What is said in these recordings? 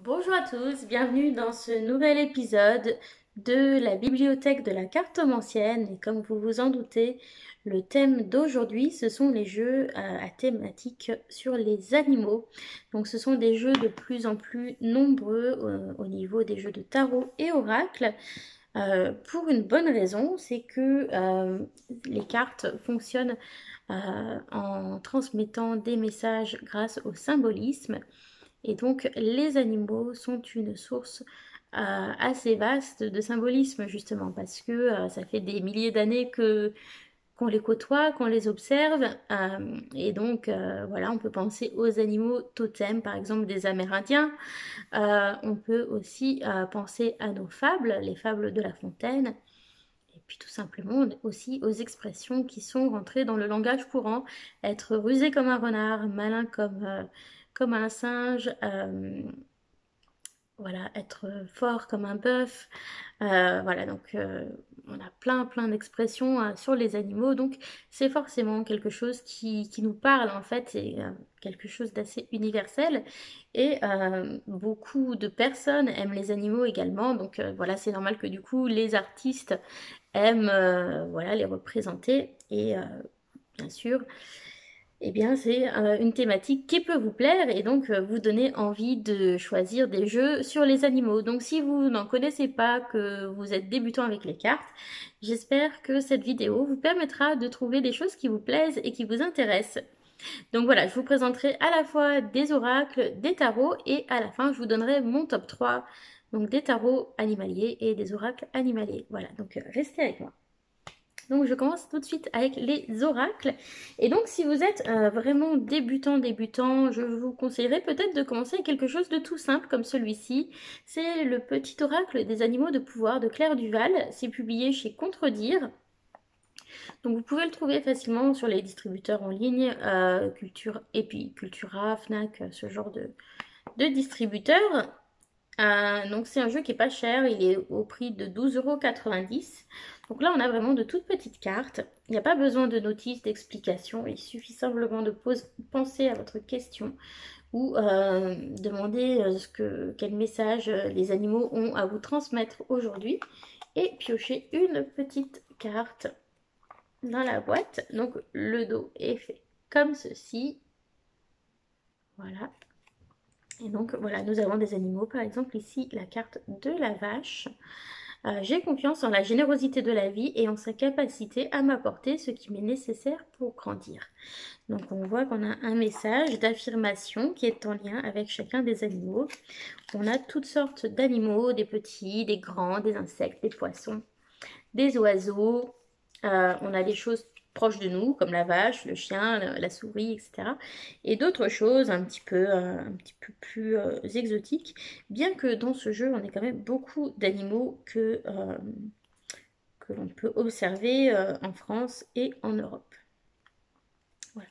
Bonjour à tous, bienvenue dans ce nouvel épisode de la bibliothèque de la cartomancienne. Et comme vous vous en doutez, le thème d'aujourd'hui, ce sont les jeux à thématique sur les animaux. Donc ce sont des jeux de plus en plus nombreux au niveau des jeux de tarot et oracle. Pour une bonne raison, c'est que les cartes fonctionnent en transmettant des messages grâce au symbolisme. Et donc les animaux sont une source assez vaste de symbolisme justement parce que ça fait des milliers d'années que qu'on les côtoie, qu'on les observe et donc voilà, on peut penser aux animaux totems par exemple des Amérindiens. On peut aussi penser à nos fables, les fables de La Fontaine. Et puis tout simplement aussi aux expressions qui sont rentrées dans le langage courant. Être rusé comme un renard, malin comme un singe, voilà, être fort comme un bœuf. Voilà, donc on a plein d'expressions sur les animaux. Donc c'est forcément quelque chose qui nous parle en fait. C'est quelque chose d'assez universel. Et beaucoup de personnes aiment les animaux également. Donc voilà, c'est normal que du coup les artistes aiment voilà, les représenter. Et bien sûr, eh bien, c'est une thématique qui peut vous plaire et donc vous donner envie de choisir des jeux sur les animaux. Donc, si vous n'en connaissez pas, que vous êtes débutant avec les cartes, j'espère que cette vidéo vous permettra de trouver des choses qui vous plaisent et qui vous intéressent. Donc voilà, je vous présenterai à la fois des oracles, des tarots et à la fin, je vous donnerai mon top 3, donc des tarots animaliers et des oracles animaliers. Voilà, donc restez avec moi. Donc je commence tout de suite avec les oracles. Et donc si vous êtes vraiment débutant, je vous conseillerais peut-être de commencer avec quelque chose de tout simple comme celui-ci. C'est le petit oracle des animaux de pouvoir de Claire Duval. C'est publié chez Contredire. Donc vous pouvez le trouver facilement sur les distributeurs en ligne, Culture, et puis Cultura, Fnac, ce genre de distributeurs. Donc c'est un jeu qui est pas cher, il est au prix de 12,90 €. Donc là on a vraiment de toutes petites cartes. Il n'y a pas besoin de notice, d'explication, il suffit simplement de penser à votre question ou demander quel message les animaux ont à vous transmettre aujourd'hui et piocher une petite carte dans la boîte. Donc le dos est fait comme ceci. Voilà. Et donc voilà, nous avons des animaux, par exemple ici la carte de la vache. J'ai confiance en la générosité de la vie et en sa capacité à m'apporter ce qui m'est nécessaire pour grandir. Donc on voit qu'on a un message d'affirmation qui est en lien avec chacun des animaux. On a toutes sortes d'animaux, des petits, des grands, des insectes, des poissons, des oiseaux. On a des choses proches de nous, comme la vache, le chien, la souris, etc. Et d'autres choses un petit peu plus exotiques, bien que dans ce jeu, on ait quand même beaucoup d'animaux que l'on peut observer en France et en Europe. Voilà.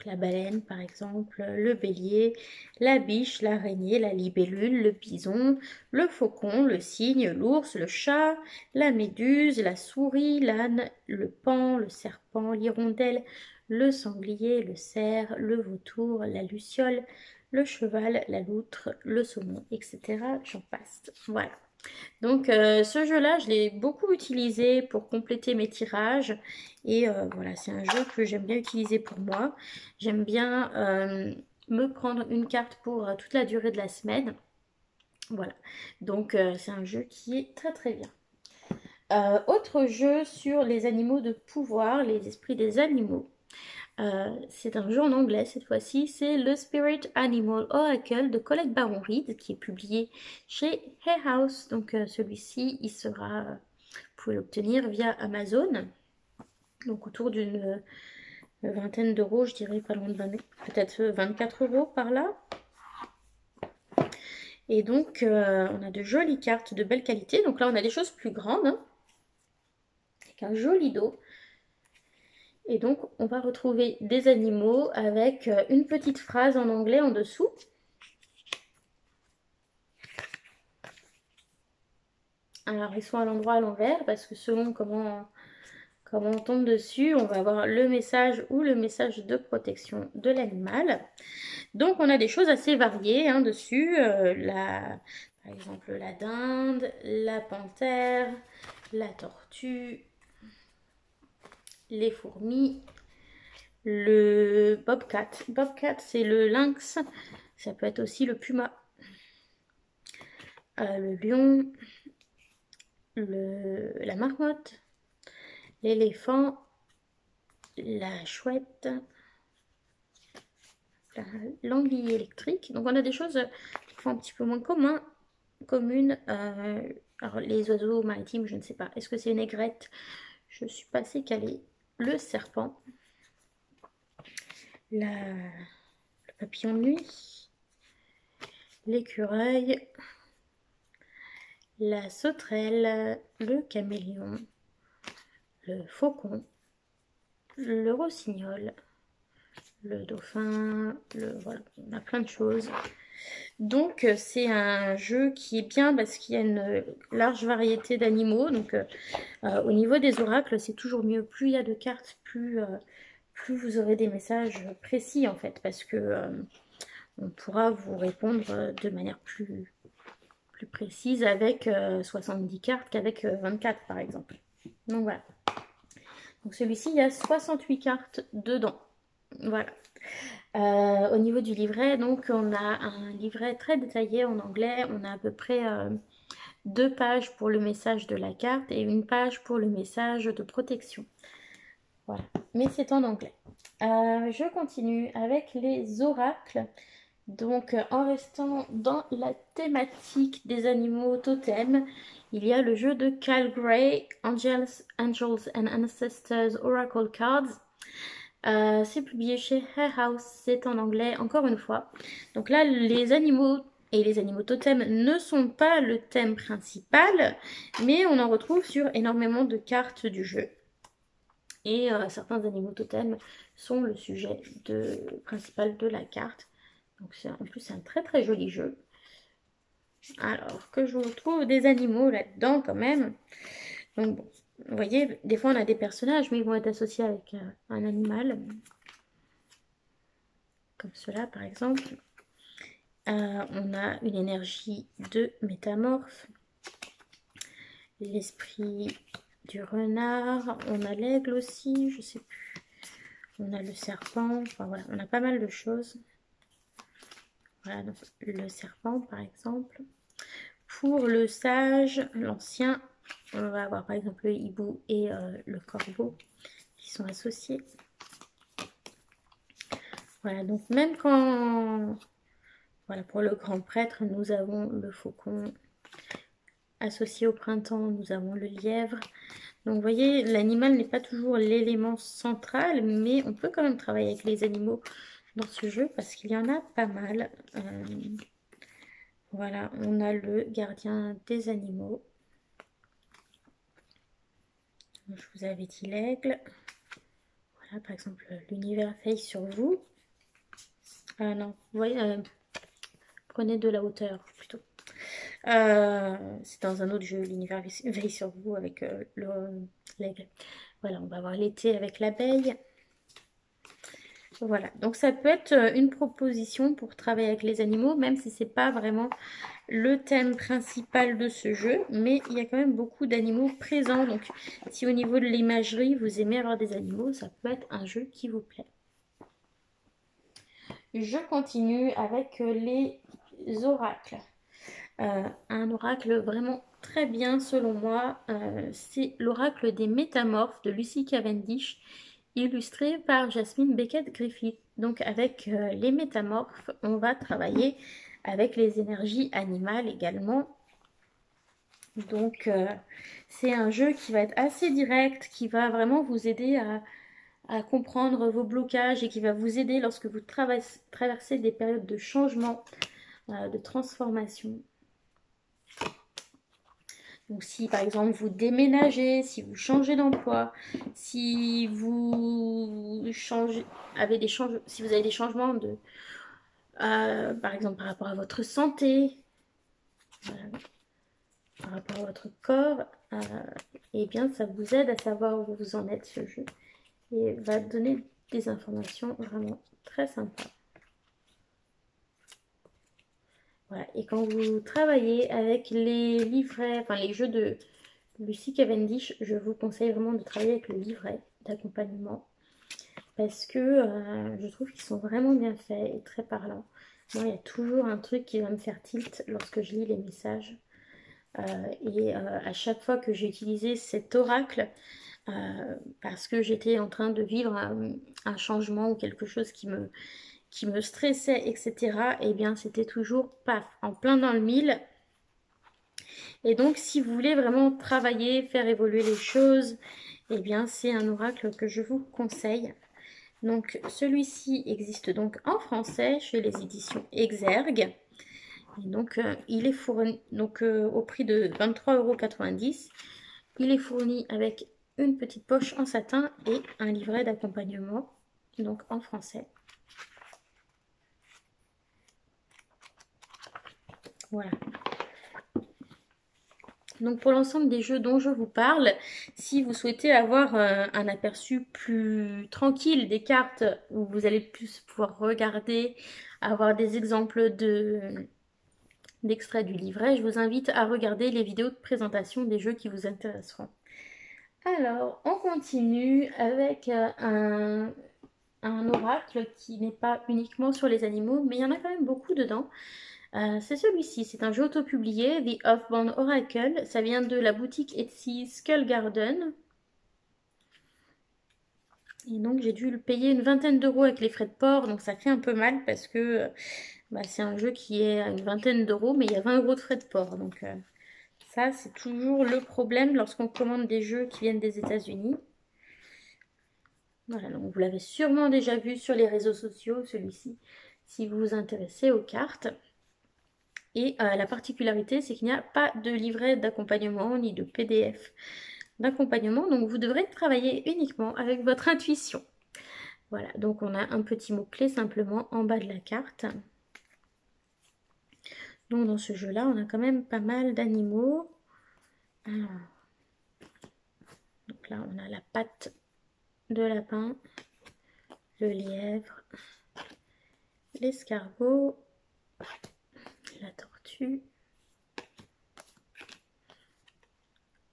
Donc, la baleine, par exemple, le bélier, la biche, l'araignée, la libellule, le bison, le faucon, le cygne, l'ours, le chat, la méduse, la souris, l'âne, le paon, le serpent, l'hirondelle, le sanglier, le cerf, le vautour, la luciole, le cheval, la loutre, le saumon, etc. J'en passe. Voilà. Donc ce jeu-là, je l'ai beaucoup utilisé pour compléter mes tirages. Et voilà, c'est un jeu que j'aime bien utiliser pour moi. J'aime bien me prendre une carte pour toute la durée de la semaine. Voilà, donc c'est un jeu qui est très bien. Autre jeu sur les animaux de pouvoir, les esprits des animaux. C'est un jeu en anglais cette fois-ci, c'est le Spirit Animal Oracle de Colette Baron-Reed qui est publié chez Hay House. Donc celui-ci, vous pouvez l'obtenir via Amazon, donc autour d'une vingtaine d'euros, je dirais pas loin de 20, peut-être 24 € par là. Et donc on a de jolies cartes de belle qualité. Donc là on a des choses plus grandes, hein, avec un joli dos. Et donc, on va retrouver des animaux avec une petite phrase en anglais en dessous. Alors, ils sont à l'endroit à l'envers parce que selon comment on tombe dessus, on va avoir le message ou le message de protection de l'animal. Donc on a des choses assez variées hein, dessus. Par exemple la dinde, la panthère, la tortue, les fourmis, le bobcat. Bobcat c'est le lynx, ça peut être aussi le puma, le lion, la marmotte, l'éléphant, la chouette, l'anguille électrique. Donc on a des choses qui font un petit peu moins communes. Alors les oiseaux maritimes, je ne sais pas. Est-ce que c'est une aigrette? Je suis pas assez calée. Le serpent, le papillon de nuit, l'écureuil, la sauterelle, le caméléon, le faucon, le rossignol, le dauphin, voilà, on a plein de choses. Donc c'est un jeu qui est bien parce qu'il y a une large variété d'animaux. Donc au niveau des oracles, c'est toujours mieux. Plus il y a de cartes, plus vous aurez des messages précis en fait, parce que on pourra vous répondre de manière plus précise avec 70 cartes qu'avec 24 par exemple. Donc voilà. Donc celui-ci, il y a 68 cartes dedans. Voilà. Au niveau du livret, donc on a un livret très détaillé en anglais. On a à peu près 2 pages pour le message de la carte et 1 page pour le message de protection. Voilà, mais c'est en anglais. Je continue avec les oracles. Donc en restant dans la thématique des animaux totems, il y a le jeu de Cal Gray, Angels and Ancestors Oracle Cards. C'est publié chez Hay House, c'est en anglais encore une fois. Donc là, les animaux et les animaux totems ne sont pas le thème principal, mais on en retrouve sur énormément de cartes du jeu. Et certains animaux totems sont le sujet principal de la carte. Donc en plus c'est un très très joli jeu. Alors que je trouve des animaux là-dedans quand même. Donc bon, vous voyez, des fois on a des personnages, mais ils vont être associés avec un animal. Comme cela par exemple. On a une énergie de métamorphe. L'esprit du renard. On a l'aigle aussi, je sais plus. On a le serpent. Enfin voilà, on a pas mal de choses. Voilà, donc le serpent par exemple. Pour le sage, l'ancien, on va avoir par exemple le hibou et le corbeau qui sont associés. Voilà, donc même quand... Voilà, pour le grand prêtre, nous avons le faucon. Associé au printemps, nous avons le lièvre. Donc vous voyez, l'animal n'est pas toujours l'élément central, mais on peut quand même travailler avec les animaux dans ce jeu parce qu'il y en a pas mal. Voilà, on a le gardien des animaux. Je vous avais dit l'aigle. Voilà, par exemple, l'univers veille sur vous. Ah non, vous voyez, prenez de la hauteur plutôt. C'est dans un autre jeu, l'univers veille sur vous avec l'aigle. Voilà, on va voir l'été avec l'abeille. Voilà, donc ça peut être une proposition pour travailler avec les animaux, même si c'est pas vraiment le thème principal de ce jeu, mais il y a quand même beaucoup d'animaux présents. Donc si au niveau de l'imagerie, vous aimez avoir des animaux, ça peut être un jeu qui vous plaît. Je continue avec les oracles. Un oracle vraiment très bien selon moi, c'est l'oracle des métamorphes de Lucy Cavendish, illustré par Jasmine Beckett-Griffith. Donc avec les métamorphes, on va travailler avec les énergies animales également. Donc c'est un jeu qui va être assez direct, qui va vraiment vous aider à comprendre vos blocages et qui va vous aider lorsque vous traversez des périodes de changement, de transformation. Donc si par exemple vous déménagez, si vous changez d'emploi, si vous si vous avez des changements par exemple par rapport à votre santé, par rapport à votre corps, et bien ça vous aide à savoir où vous en êtes ce jeu et va donner des informations vraiment très sympas. Voilà. Et quand vous travaillez avec les livrets, enfin les jeux de Lucy Cavendish, je vous conseille vraiment de travailler avec le livret d'accompagnement parce que je trouve qu'ils sont vraiment bien faits et très parlants. Moi, il y a toujours un truc qui va me faire tilt lorsque je lis les messages. À chaque fois que j'ai utilisé cet oracle, parce que j'étais en train de vivre un changement ou quelque chose qui me stressait, etc., et bien c'était toujours paf, en plein dans le mille. Et donc, si vous voulez vraiment travailler, faire évoluer les choses, eh bien c'est un oracle que je vous conseille. Donc celui-ci existe donc en français chez les éditions Exergue. Et donc il est fourni donc, au prix de 23,90 €. Il est fourni avec une petite poche en satin et un livret d'accompagnement, donc en français. Voilà. Donc pour l'ensemble des jeux dont je vous parle, si vous souhaitez avoir un aperçu plus tranquille des cartes où vous allez plus pouvoir regarder, avoir des exemples d'extraits du livret, je vous invite à regarder les vidéos de présentation des jeux qui vous intéresseront. Alors, on continue avec un oracle qui n'est pas uniquement sur les animaux, mais il y en a quand même beaucoup dedans. C'est celui-ci, c'est un jeu auto-publié, The Oathbound Oracle. Ça vient de la boutique Etsy Skull Garden. Et donc j'ai dû le payer une vingtaine d'euros avec les frais de port, donc ça fait un peu mal parce que c'est un jeu qui est à une vingtaine d'euros, mais il y a 20 € de frais de port. Donc ça, c'est toujours le problème lorsqu'on commande des jeux qui viennent des États-Unis. Voilà, donc vous l'avez sûrement déjà vu sur les réseaux sociaux, celui-ci, si vous vous intéressez aux cartes. Et la particularité, c'est qu'il n'y a pas de livret d'accompagnement ni de PDF d'accompagnement, donc vous devrez travailler uniquement avec votre intuition. Voilà, donc on a un petit mot-clé simplement en bas de la carte. Donc dans ce jeu-là, on a quand même pas mal d'animaux. Alors, donc là, on a la patte de lapin, le lièvre, l'escargot, la tortue,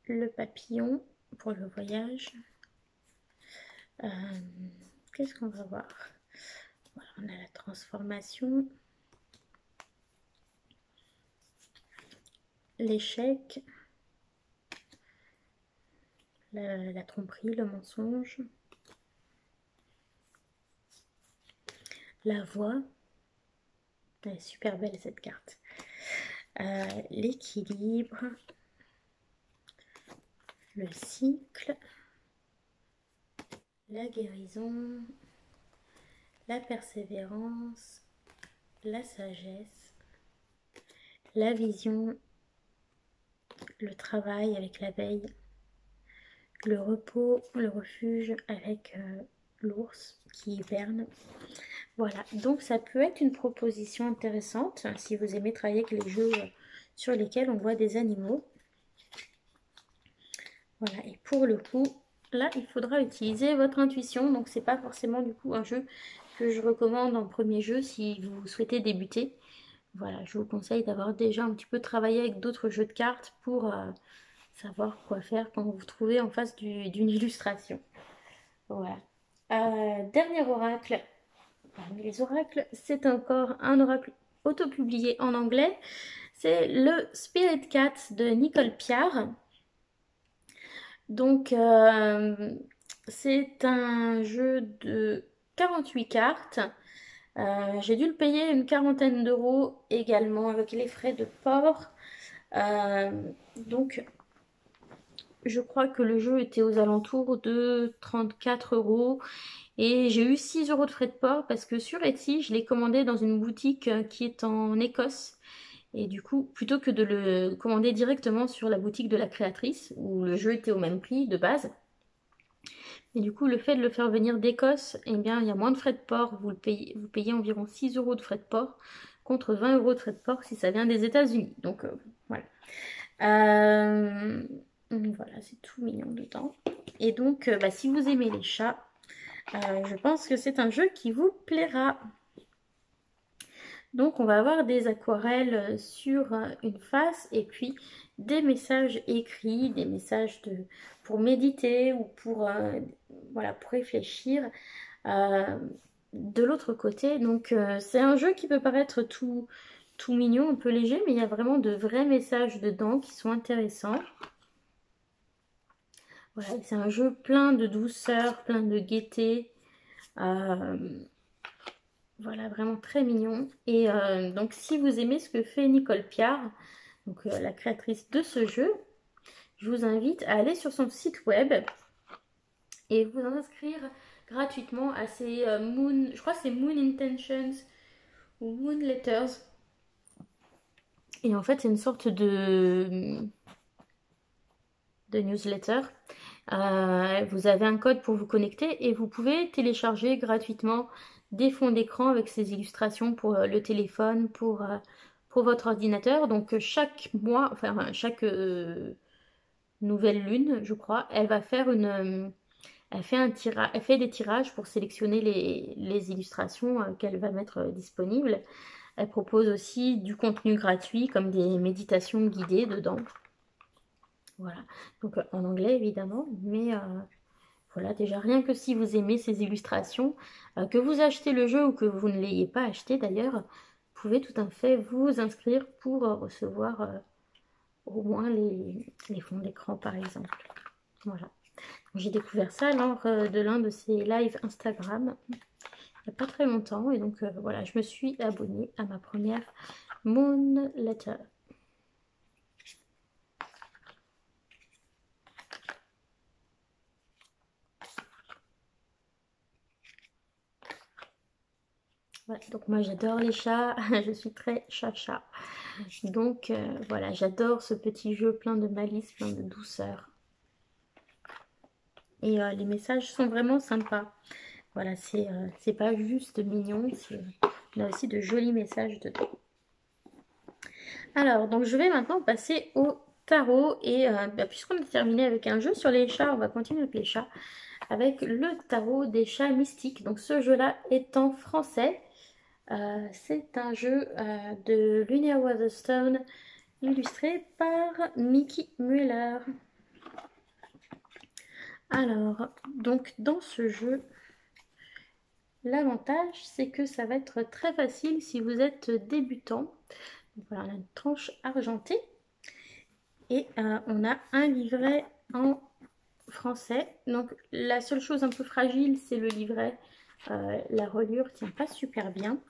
le papillon pour le voyage. Qu'est-ce qu'on va voir? Voilà, on a la transformation, l'échec, la tromperie, le mensonge, la voix. Elle est super belle cette carte. L'équilibre, le cycle, la guérison, la persévérance, la sagesse, la vision, le travail avec l'abeille, le repos, le refuge avec l'ours qui hiberne. Voilà, donc ça peut être une proposition intéressante si vous aimez travailler avec les jeux sur lesquels on voit des animaux. Voilà, et pour le coup, là, il faudra utiliser votre intuition. Donc, c'est pas forcément du coup un jeu que je recommande en premier jeu si vous souhaitez débuter. Voilà, je vous conseille d'avoir déjà un petit peu travaillé avec d'autres jeux de cartes pour savoir quoi faire quand vous vous trouvez en face d'une illustration. Voilà. Dernier oracle. Parmi les oracles, c'est encore un oracle auto-publié en anglais. C'est le Spirit Cat de Nicole Piard. Donc, c'est un jeu de 48 cartes. J'ai dû le payer une quarantaine d'euros également avec les frais de port. Donc, je crois que le jeu était aux alentours de 34 euros. Et j'ai eu 6 € de frais de port parce que sur Etsy, je l'ai commandé dans une boutique qui est en Écosse. Et du coup, plutôt que de le commander directement sur la boutique de la créatrice, où le jeu était au même prix de base, et du coup, le fait de le faire venir d'Écosse, eh bien, il y a moins de frais de port. Vous payez environ 6 € de frais de port contre 20 € de frais de port si ça vient des États-Unis. Donc, voilà. Voilà, c'est tout mignon dedans. Et donc, si vous aimez les chats, je pense que c'est un jeu qui vous plaira. Donc on va avoir des aquarelles sur une face et puis des messages écrits, des messages pour méditer ou voilà, pour réfléchir euh, de l'autre côté. Donc c'est un jeu qui peut paraître tout mignon, un peu léger, mais il y a vraiment de vrais messages dedans qui sont intéressants. Voilà, c'est un jeu plein de douceur, plein de gaieté. Euh, voilà, vraiment très mignon. Et donc, si vous aimez ce que fait Nicole Piard, donc la créatrice de ce jeu, je vous invite à aller sur son site web et vous inscrire gratuitement à ces Moon, je crois que c'est Moon Intentions ou Moon Letters. Et en fait, c'est une sorte de newsletter. Vous avez un code pour vous connecter et vous pouvez télécharger gratuitement des fonds d'écran avec ces illustrations pour le téléphone, pour votre ordinateur. Donc chaque mois, enfin chaque nouvelle lune, je crois, elle va faire elle fait des tirages pour sélectionner les illustrations qu'elle va mettre disponibles. Elle propose aussi du contenu gratuit comme des méditations guidées dedans. Voilà, donc en anglais évidemment, mais voilà, déjà rien que si vous aimez ces illustrations, que vous achetez le jeu ou que vous ne l'ayez pas acheté d'ailleurs, vous pouvez tout à fait vous inscrire pour recevoir au moins les fonds d'écran par exemple. Voilà, j'ai découvert ça lors de l'un de ces lives Instagram il n'y a pas très longtemps et donc voilà, je me suis abonnée à ma première Moon Letter. Ouais, donc moi j'adore les chats, je suis très chat-chat. Donc voilà, j'adore ce petit jeu plein de malice, plein de douceur. Et les messages sont vraiment sympas. Voilà, c'est pas juste mignon, on a aussi de jolis messages dedans. Alors, donc je vais maintenant passer au tarot. Et puisqu'on a terminé avec un jeu sur les chats, on va continuer avec les chats. Avec le tarot des chats mystiques. Donc ce jeu-là est en français. C'est un jeu de Lunia Waterstone illustré par Mickey Mueller. Alors, donc dans ce jeu, l'avantage c'est que ça va être très facile si vous êtes débutant. Donc, voilà, on a une tranche argentée et on a un livret en français. Donc la seule chose un peu fragile c'est le livret. La reliure tient pas super bien.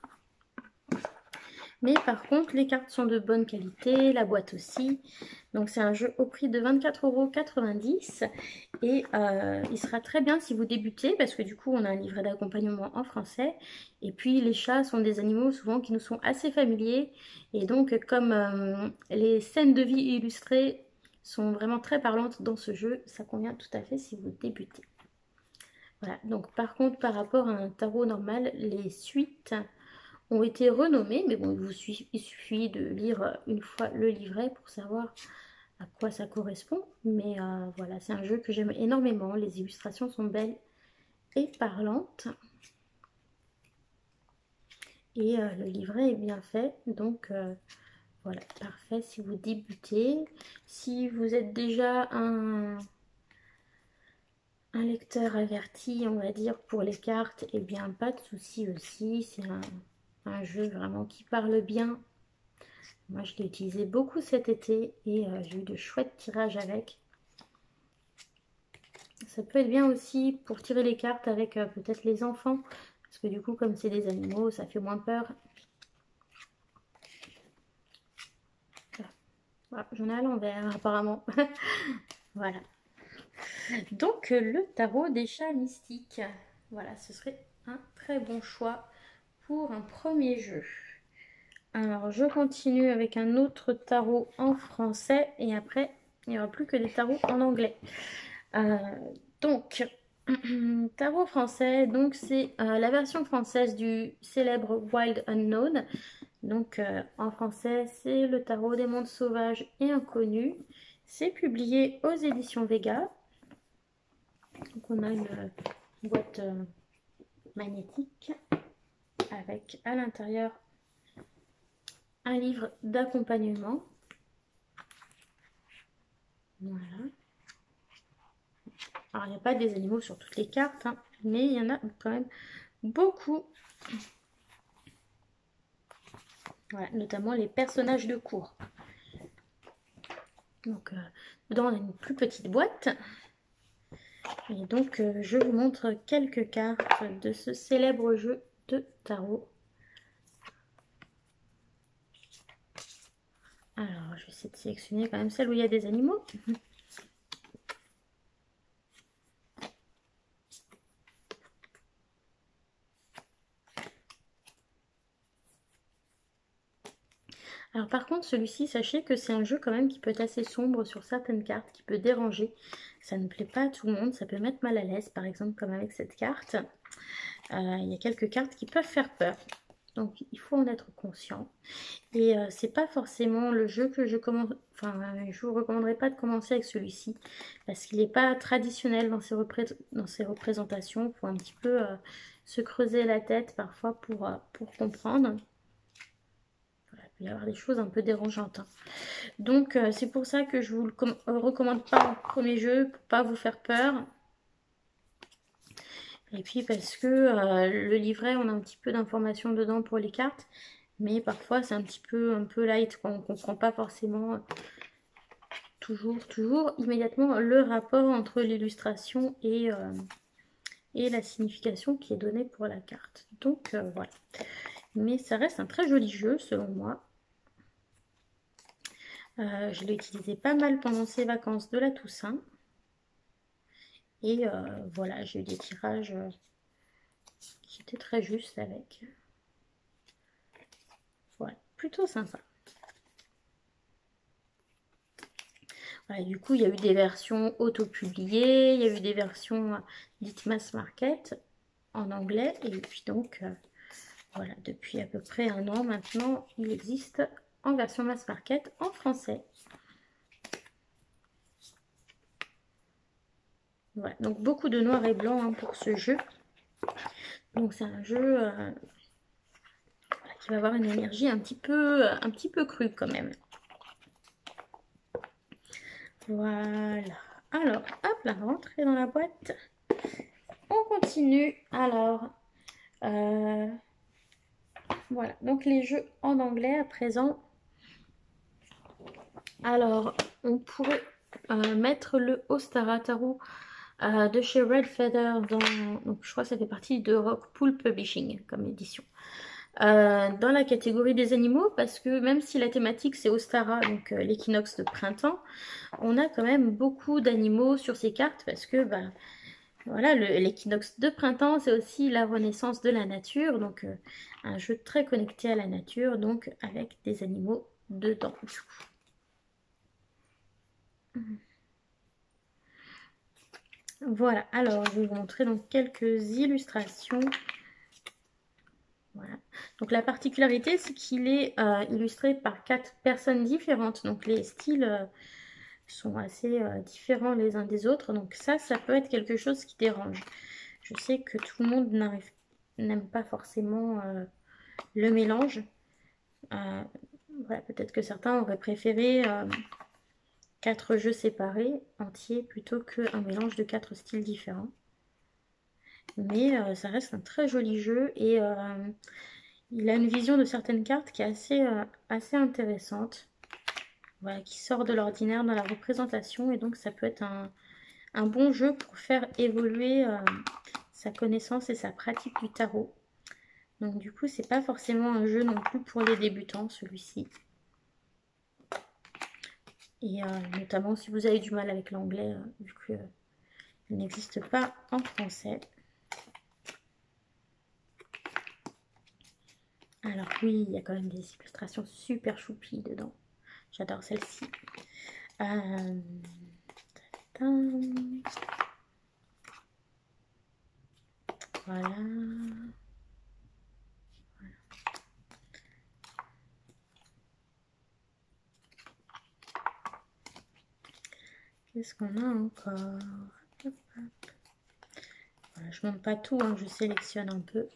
Mais par contre, les cartes sont de bonne qualité, la boîte aussi. Donc c'est un jeu au prix de 24,90 € et il sera très bien si vous débutez parce que du coup on a un livret d'accompagnement en français. Et puis les chats sont des animaux souvent qui nous sont assez familiers. Et donc comme les scènes de vie illustrées sont vraiment très parlantes dans ce jeu, ça convient tout à fait si vous débutez. Voilà, donc par contre par rapport à un tarot normal, les suites ont été renommés, mais bon, il suffit de lire une fois le livret pour savoir à quoi ça correspond. Mais voilà, c'est un jeu que j'aime énormément. Les illustrations sont belles et parlantes. Et le livret est bien fait. Donc voilà, parfait si vous débutez. Si vous êtes déjà un lecteur averti, on va dire, pour les cartes, et bien pas de souci aussi. C'est un jeu vraiment qui parle bien. Moi, je l'ai utilisé beaucoup cet été et j'ai eu de chouettes tirages avec. Ça peut être bien aussi pour tirer les cartes avec peut-être les enfants. Parce que du coup, comme c'est des animaux, ça fait moins peur. Voilà, j'en ai à l'envers apparemment. Voilà. Donc, le tarot des chats mystiques. Voilà, ce serait un très bon choix pour un premier jeu. Alors, je continue avec un autre tarot en français et après, il n'y aura plus que des tarots en anglais. Donc, tarot français, donc c'est la version française du célèbre Wild Unknown. Donc, en français, c'est le tarot des mondes sauvages et inconnus. C'est publié aux éditions Vega. Donc, on a une boîte magnétique avec à l'intérieur un livre d'accompagnement. Voilà. Alors, il n'y a pas des animaux sur toutes les cartes, hein, mais il y en a quand même beaucoup. Voilà, notamment les personnages de cour. Donc, dedans, on a une plus petite boîte. Et donc, je vous montre quelques cartes de ce célèbre jeu de tarot. Alors, je vais essayer de sélectionner quand même celle où il y a des animaux. Alors par contre, celui-ci, sachez que c'est un jeu quand même qui peut être assez sombre sur certaines cartes, qui peut déranger. Ça ne plaît pas à tout le monde, ça peut mettre mal à l'aise, par exemple comme avec cette carte. Il y a quelques cartes qui peuvent faire peur. Donc il faut en être conscient. Et c'est pas forcément le jeu que je commence. Enfin, je vous recommanderais pas de commencer avec celui-ci parce qu'il n'est pas traditionnel dans ses représentations. Il faut un petit peu se creuser la tête parfois pour comprendre. Voilà, il peut y avoir des choses un peu dérangeantes, hein. Donc c'est pour ça que je vous le recommande pas en premier jeu pour pas vous faire peur. Et puis parce que le livret, on a un petit peu d'informations dedans pour les cartes, mais parfois c'est un peu light, quoi. On ne comprend pas forcément toujours immédiatement le rapport entre l'illustration et la signification qui est donnée pour la carte. Donc voilà. Mais ça reste un très joli jeu selon moi. Je l'ai utilisé pas mal pendant ces vacances de la Toussaint. Et voilà, j'ai eu des tirages qui étaient très justes avec. Voilà, plutôt sympa. Voilà, du coup, il y a eu des versions auto-publiées, il y a eu des versions dites mass market en anglais. Et puis donc, voilà, depuis à peu près un an maintenant, il existe en version mass market en français. Voilà, donc beaucoup de noir et blanc, hein, pour ce jeu. Donc c'est un jeu qui va avoir une énergie un petit peu crue quand même. Voilà. Alors, hop là, rentrer dans la boîte. On continue. Alors, voilà. Donc les jeux en anglais à présent. Alors, on pourrait mettre le Ostara Tarot de chez Red Feather dans... Donc, je crois que ça fait partie de Rockpool Publishing comme édition. Dans la catégorie des animaux, parce que même si la thématique c'est Ostara, donc l'équinoxe de printemps, on a quand même beaucoup d'animaux sur ces cartes, parce que bah, voilà, l'équinoxe de printemps c'est aussi la renaissance de la nature, donc un jeu très connecté à la nature, donc avec des animaux dedans. Voilà, alors je vais vous montrer donc quelques illustrations. Voilà. Donc la particularité, c'est qu'il est illustré par 4 personnes différentes. Donc les styles sont assez différents les uns des autres. Donc ça peut être quelque chose qui dérange. Je sais que tout le monde n'aime pas forcément le mélange. Voilà, peut-être que certains auraient préféré 4 jeux séparés, entiers, plutôt qu'un mélange de 4 styles différents. Mais ça reste un très joli jeu et il a une vision de certaines cartes qui est assez intéressante. Voilà, qui sort de l'ordinaire dans la représentation et donc ça peut être un bon jeu pour faire évoluer sa connaissance et sa pratique du tarot. Donc du coup, c'est pas forcément un jeu non plus pour les débutants, celui-ci. Et notamment si vous avez du mal avec l'anglais, vu qu'il n'existe pas en français. Alors oui, il y a quand même des illustrations super choupies dedans. J'adore celle-ci. Voilà. Qu'est-ce qu'on a encore? Hop, hop. Voilà, je ne monte pas tout, hein, je sélectionne un peu.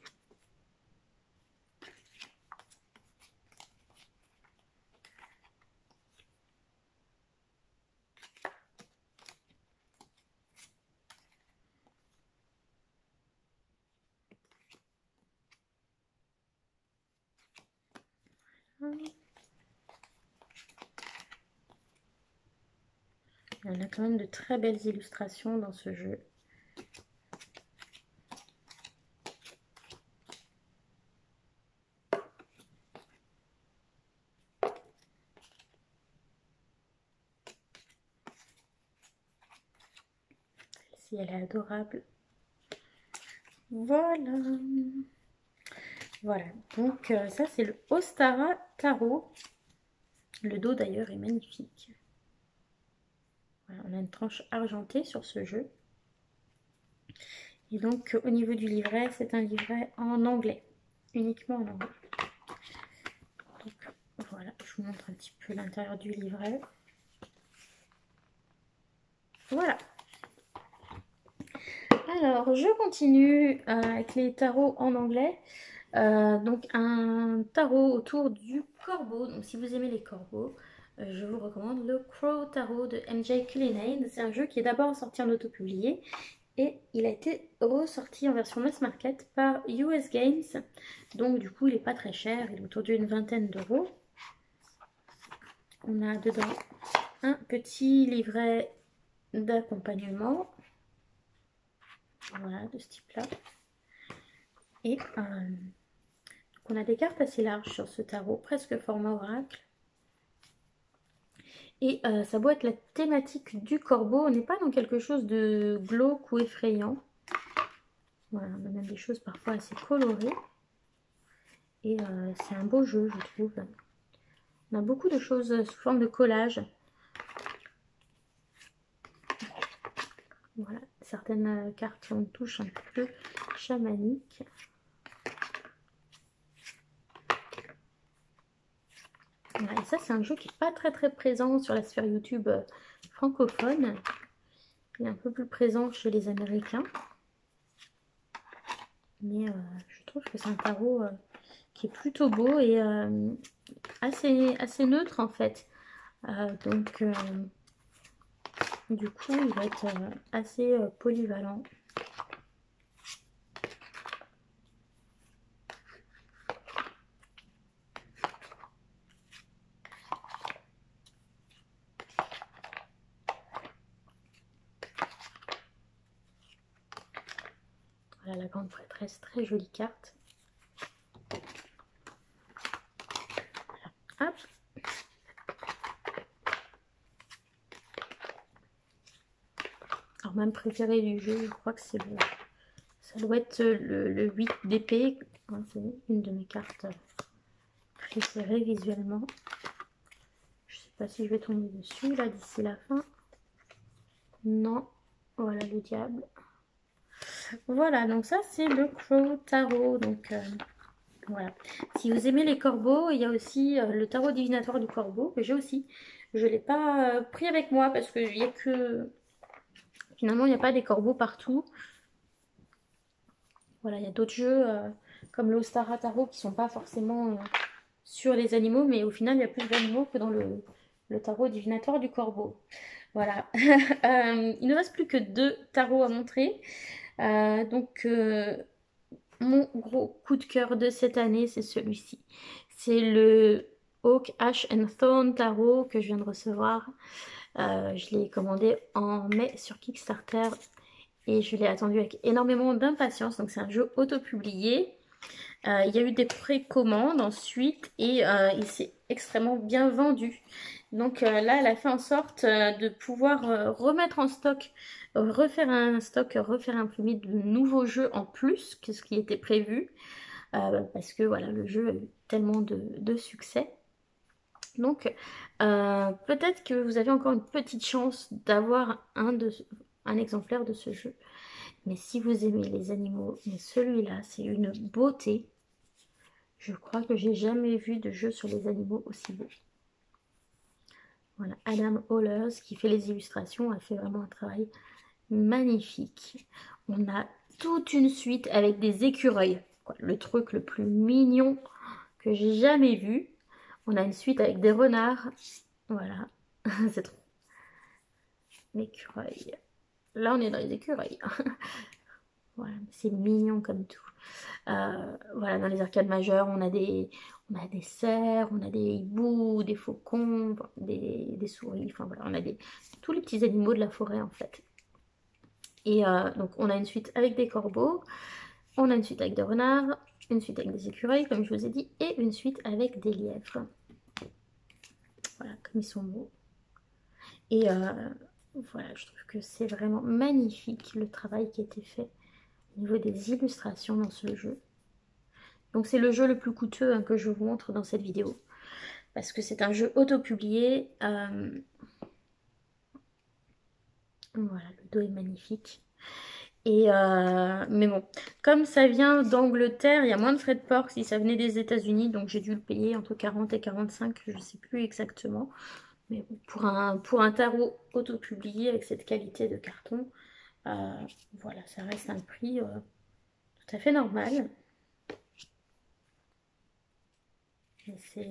Il y en a quand même de très belles illustrations dans ce jeu. Celle-ci, elle est adorable. Voilà. Voilà, donc ça c'est le Ostara Tarot. Le dos d'ailleurs est magnifique. Voilà, on a une tranche argentée sur ce jeu. Et donc au niveau du livret, c'est un livret en anglais, uniquement en anglais. Donc voilà, je vous montre un petit peu l'intérieur du livret. Voilà. Alors, je continue avec les tarots en anglais. Donc, un tarot autour du corbeau. Donc, si vous aimez les corbeaux, je vous recommande le Crow Tarot de MJ Cullinane. C'est un jeu qui est d'abord sorti en autopublié et il a été ressorti en version mass market par US Games. Donc, du coup, il n'est pas très cher. Il est autour d'une vingtaine d'euros. On a dedans un petit livret d'accompagnement. Voilà, de ce type-là. Et on a des cartes assez larges sur ce tarot, presque format oracle. Et ça doit être la thématique du corbeau. On n'est pas dans quelque chose de glauque ou effrayant. Voilà, on a même des choses parfois assez colorées. Et c'est un beau jeu, je trouve. On a beaucoup de choses sous forme de collage. Voilà, certaines cartes ont une touche un peu chamanique. Voilà, et ça, c'est un jeu qui n'est pas très présent sur la sphère YouTube francophone. Il est un peu plus présent chez les Américains. Mais je trouve que c'est un tarot qui est plutôt beau et assez neutre en fait. Donc, du coup, il va être assez polyvalent. Voilà la grande prêtresse, très jolie carte. Voilà. Hop. Alors, même préféré du jeu, je crois que c'est le... Ça doit être le 8 d'épée. C'est une de mes cartes préférées visuellement. Je sais pas si je vais tomber dessus là d'ici la fin. Non. Voilà le diable. Voilà, donc ça c'est le Crow Tarot. Donc voilà. Si vous aimez les corbeaux, il y a aussi le tarot divinatoire du corbeau que j'ai aussi. Je ne l'ai pas pris avec moi parce qu'il n'y a que... Finalement, il n'y a pas des corbeaux partout. Voilà, il y a d'autres jeux comme l'Ostara Tarot qui ne sont pas forcément sur les animaux, mais au final, il y a plus d'animaux que dans le tarot divinatoire du corbeau. Voilà. Il ne reste plus que 2 tarots à montrer. Donc, mon gros coup de cœur de cette année, c'est celui-ci. C'est le Oak, Ash and Thorn Tarot que je viens de recevoir. Je l'ai commandé en mai sur Kickstarter et je l'ai attendu avec énormément d'impatience. Donc, c'est un jeu auto-publié. Il y a eu des précommandes ensuite et il s'est extrêmement bien vendu. Donc là, elle a fait en sorte de pouvoir remettre en stock, refaire un stock, refaire imprimer de nouveaux jeux en plus que ce qui était prévu. Parce que voilà, le jeu a eu tellement de succès. Donc peut-être que vous avez encore une petite chance d'avoir un exemplaire de ce jeu. Mais si vous aimez les animaux, mais celui-là, c'est une beauté. Je crois que j'ai jamais vu de jeu sur les animaux aussi beau. Voilà, Adam Hollers qui fait les illustrations a fait vraiment un travail magnifique. On a toute une suite avec des écureuils. Le truc le plus mignon que j'ai jamais vu. On a une suite avec des renards. Voilà, c'est trop. L'écureuil. Là, on est dans les écureuils. Voilà, c'est mignon comme tout. Voilà, dans les arcades majeures, on On a des cerfs, on a des hiboux, des faucons, des souris, enfin voilà, on a tous les petits animaux de la forêt en fait. Et donc on a une suite avec des corbeaux, on a une suite avec des renards, une suite avec des écureuils comme je vous ai dit, et une suite avec des lièvres. Voilà, comme ils sont beaux. Et voilà, je trouve que c'est vraiment magnifique le travail qui a été fait au niveau des illustrations dans ce jeu. Donc c'est le jeu le plus coûteux hein, que je vous montre dans cette vidéo. Parce que c'est un jeu auto-publié. Voilà, le dos est magnifique. Et mais bon, comme ça vient d'Angleterre, il y a moins de frais de port si ça venait des États-Unis. Donc j'ai dû le payer entre 40 et 45, je ne sais plus exactement. Mais bon, pour un tarot auto-publié avec cette qualité de carton, voilà, ça reste un prix tout à fait normal. C'est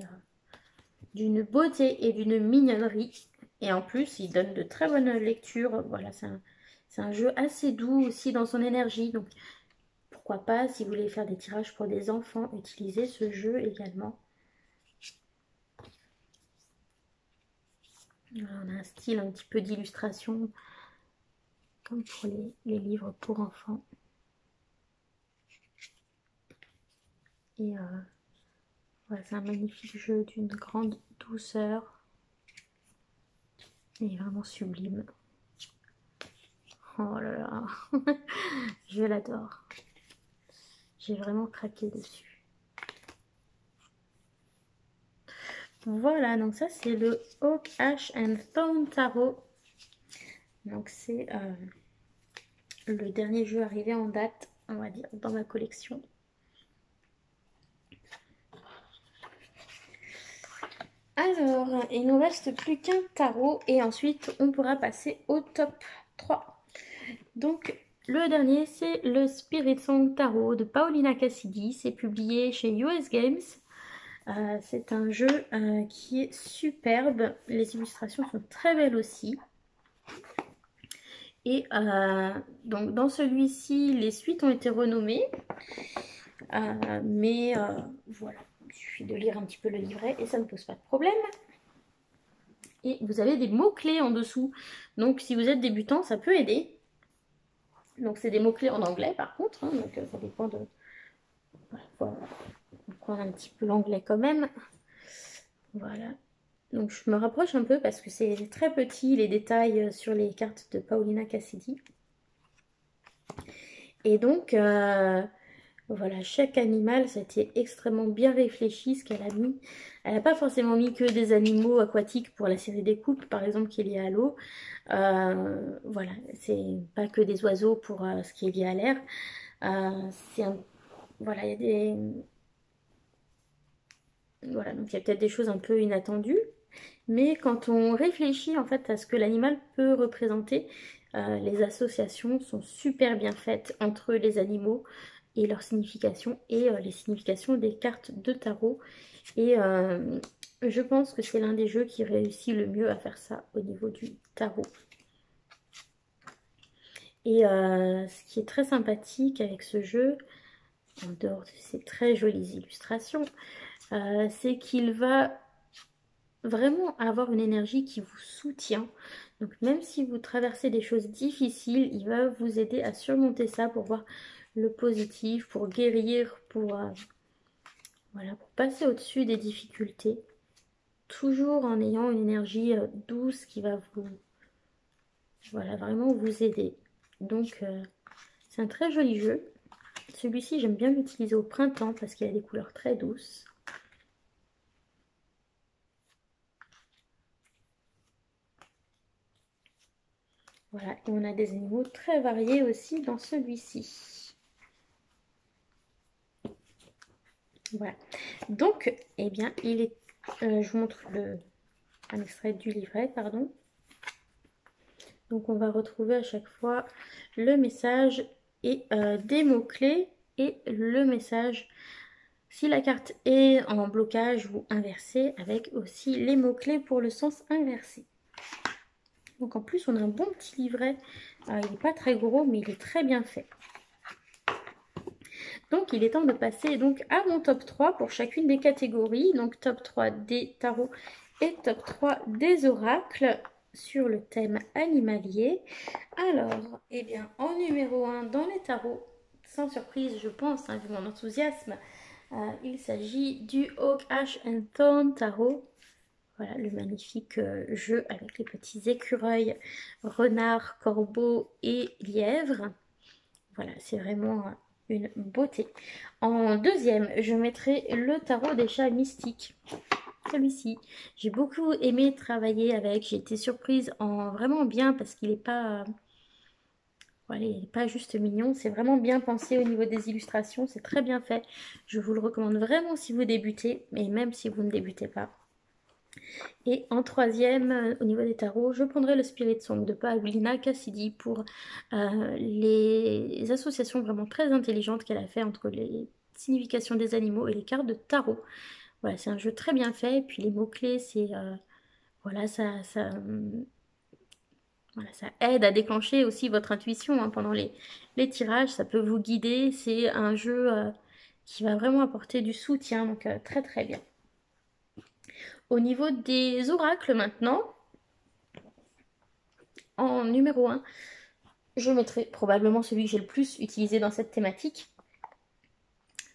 d'une beauté et d'une mignonnerie. Et en plus, il donne de très bonnes lectures. Voilà, c'est un jeu assez doux aussi dans son énergie. Donc, pourquoi pas, si vous voulez faire des tirages pour des enfants, utiliser ce jeu également. Voilà, on a un style un petit peu d'illustration, comme pour les livres pour enfants. Et voilà, c'est un magnifique jeu d'une grande douceur. Il est vraiment sublime. Oh là là, je l'adore. J'ai vraiment craqué dessus. Voilà, donc ça c'est le Oak, Ash and Thorn Tarot. Donc c'est le dernier jeu arrivé en date, on va dire, dans ma collection. Alors, il ne nous reste plus qu'un tarot et ensuite on pourra passer au top 3. Donc, le dernier, c'est le Spirit Song Tarot de Paulina Cassidy. C'est publié chez US Games. C'est un jeu qui est superbe. Les illustrations sont très belles aussi. Et donc, dans celui-ci, les suites ont été renommées. Mais voilà, il suffit de lire un petit peu le livret et ça ne pose pas de problème. Et vous avez des mots-clés en dessous. Donc, si vous êtes débutant, ça peut aider. Donc, c'est des mots-clés en anglais, par contre. Hein, donc, ça dépend de... Voilà, on prend un petit peu l'anglais quand même. Voilà. Donc, je me rapproche un peu parce que c'est très petit, les détails sur les cartes de Paulina Cassidy. Et donc, voilà, chaque animal, ça a été extrêmement bien réfléchi, ce qu'elle a mis. Elle n'a pas forcément mis que des animaux aquatiques pour la série des couples, par exemple, qui est liée à l'eau. Voilà, c'est pas que des oiseaux pour ce qui est lié à l'air. Voilà, il y a des... Voilà, donc il y a peut-être des choses un peu inattendues. Mais quand on réfléchit en fait à ce que l'animal peut représenter, les associations sont super bien faites entre les animaux et leurs significations et les significations des cartes de tarot. Et je pense que c'est l'un des jeux qui réussit le mieux à faire ça au niveau du tarot. Et ce qui est très sympathique avec ce jeu, en dehors de ces très jolies illustrations, c'est qu'il va vraiment avoir une énergie qui vous soutient. Donc même si vous traversez des choses difficiles, il va vous aider à surmonter ça pour voir le positif, pour guérir, voilà, pour passer au-dessus des difficultés. Toujours en ayant une énergie douce qui va voilà, vraiment vous aider. Donc c'est un très joli jeu. Celui-ci, j'aime bien l'utiliser au printemps parce qu'il a des couleurs très douces. Voilà, et on a des animaux très variés aussi dans celui-ci. Voilà. Donc, eh bien, il est... je vous montre un extrait du livret, pardon. Donc, on va retrouver à chaque fois le message et des mots-clés et le message si la carte est en blocage ou inversée, avec aussi les mots-clés pour le sens inversé. Donc en plus, on a un bon petit livret. Il n'est pas très gros, mais il est très bien fait. Donc il est temps de passer donc à mon top 3 pour chacune des catégories. Donc top 3 des tarots et top 3 des oracles sur le thème animalier. Alors, eh bien, en numéro 1 dans les tarots, sans surprise je pense, hein, vu mon enthousiasme, il s'agit du Oak Ash and Thorn Tarot. Voilà, le magnifique jeu avec les petits écureuils, renards, corbeaux et lièvres. Voilà, c'est vraiment une beauté. En deuxième, je mettrai le tarot des chats mystiques. Celui-ci, j'ai beaucoup aimé travailler avec. J'ai été surprise en vraiment bien parce qu'il n'est pas, voilà, il n'est pas juste mignon. C'est vraiment bien pensé au niveau des illustrations. C'est très bien fait. Je vous le recommande vraiment si vous débutez, mais même si vous ne débutez pas. Et en troisième, au niveau des tarots, je prendrai le Spirit Song de Paulina Cassidy pour les associations vraiment très intelligentes qu'elle a fait entre les significations des animaux et les cartes de tarot. Voilà, c'est un jeu très bien fait. Et puis les mots-clés, c'est voilà, voilà, ça aide à déclencher aussi votre intuition hein, pendant les tirages. Ça peut vous guider. C'est un jeu qui va vraiment apporter du soutien. Donc très très bien. Au niveau des oracles maintenant, en numéro 1, je mettrai probablement celui que j'ai le plus utilisé dans cette thématique.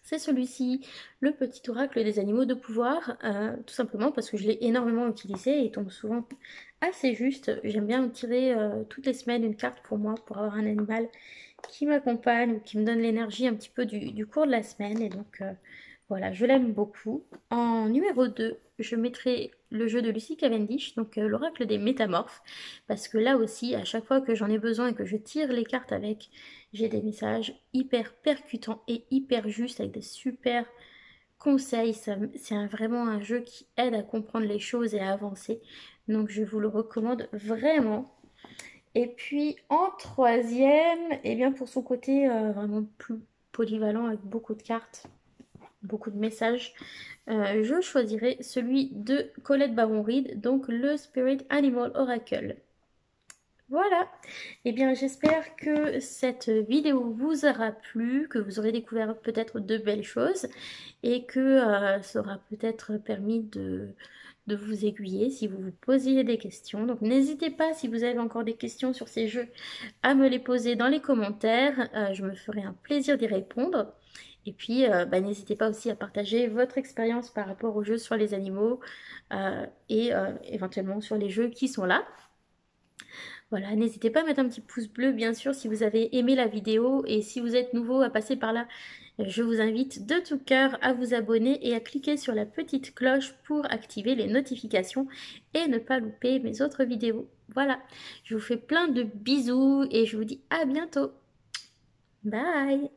C'est celui-ci, le petit oracle des animaux de pouvoir, tout simplement parce que je l'ai énormément utilisé et il tombe souvent assez juste. J'aime bien tirer toutes les semaines une carte pour moi, pour avoir un animal qui m'accompagne ou qui me donne l'énergie un petit peu du cours de la semaine. Et donc voilà, je l'aime beaucoup. En numéro 2, je mettrai le jeu de Lucy Cavendish, donc l'oracle des métamorphes, parce que là aussi, à chaque fois que j'en ai besoin et que je tire les cartes avec, j'ai des messages hyper percutants et hyper justes avec des super conseils. C'est vraiment un jeu qui aide à comprendre les choses et à avancer. Donc je vous le recommande vraiment. Et puis en troisième, et bien pour son côté vraiment plus polyvalent avec beaucoup de cartes, beaucoup de messages, je choisirai celui de Colette Baron-Reid, donc le Spirit Animal Oracle. Voilà, et bien j'espère que cette vidéo vous aura plu, que vous aurez découvert peut-être de belles choses et que ça aura peut-être permis de vous aiguiller si vous vous posiez des questions. Donc n'hésitez pas si vous avez encore des questions sur ces jeux à me les poser dans les commentaires, je me ferai un plaisir d'y répondre. Et puis n'hésitez pas aussi à partager votre expérience par rapport aux jeux sur les animaux et éventuellement sur les jeux qui sont là. Voilà, n'hésitez pas à mettre un petit pouce bleu, bien sûr, si vous avez aimé la vidéo. Et si vous êtes nouveau à passer par là, je vous invite de tout cœur à vous abonner et à cliquer sur la petite cloche pour activer les notifications et ne pas louper mes autres vidéos. Voilà, je vous fais plein de bisous et je vous dis à bientôt. Bye!